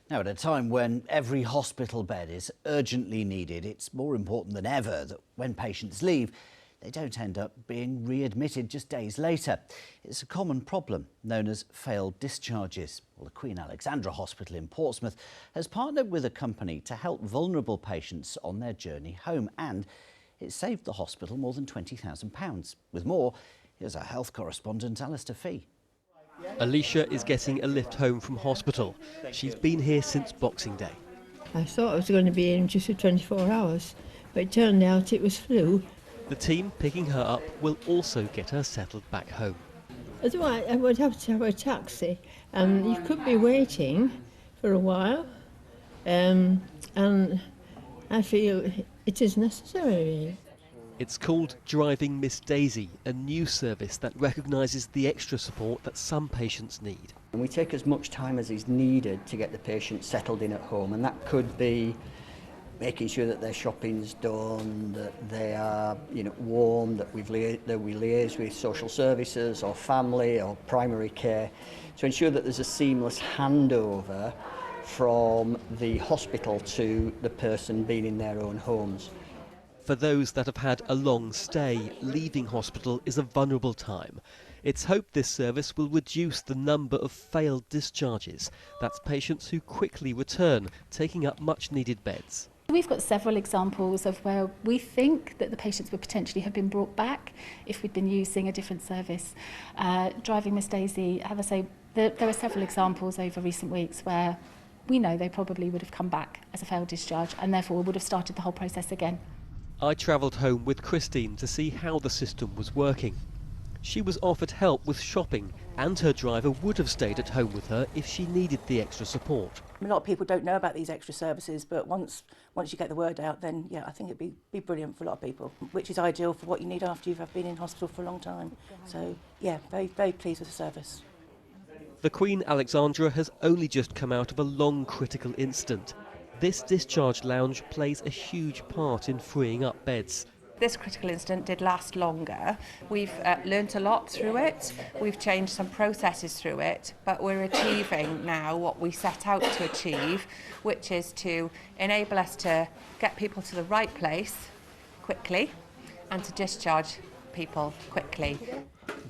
Now, at a time when every hospital bed is urgently needed, it's more important than ever that when patients leave, they don't end up being readmitted just days later. It's a common problem known as failed discharges. Well, the Queen Alexandra Hospital in Portsmouth has partnered with a company to help vulnerable patients on their journey home, and it saved the hospital more than £20,000. With more, here's our health correspondent Alistair Fee. Alicia is getting a lift home from hospital. She's been here since Boxing Day. I thought I was going to be in just for 24 hours, but it turned out it was flu. The team picking her up will also get her settled back home. Otherwise, I would have to have a taxi, and you could be waiting for a while, and I feel it is necessary. It's called Driving Miss Daisy, a new service that recognises the extra support that some patients need. And we take as much time as is needed to get the patient settled in at home, and that could be making sure that their shopping's done, that they are warm, that we liaise with social services or family or primary care to ensure that there's a seamless handover from the hospital to the person being in their own homes. For those that have had a long stay, leaving hospital is a vulnerable time. It's hoped this service will reduce the number of failed discharges. That's patients who quickly return, taking up much needed beds. We've got several examples of where we think that the patients would potentially have been brought back if we'd been using a different service. Driving Miss Daisy, have I say, there are several examples over recent weeks where we know they probably would have come back as a failed discharge and therefore would have started the whole process again. I travelled home with Christine to see how the system was working. She was offered help with shopping, and her driver would have stayed at home with her if she needed the extra support. A lot of people don't know about these extra services, but once you get the word out, then yeah, I think it'd be brilliant for a lot of people, which is ideal for what you need after you've been in hospital for a long time. So yeah, very, very pleased with the service. The Queen Alexandra has only just come out of a long critical incident. This discharge lounge plays a huge part in freeing up beds. This critical incident did last longer. We've learnt a lot through it. We've changed some processes through it, but we're achieving now what we set out to achieve, which is to enable us to get people to the right place quickly and to discharge people quickly.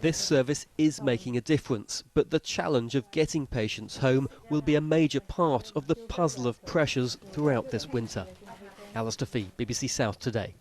This service is making a difference, but the challenge of getting patients home will be a major part of the puzzle of pressures throughout this winter. Alistair Fee, BBC South Today.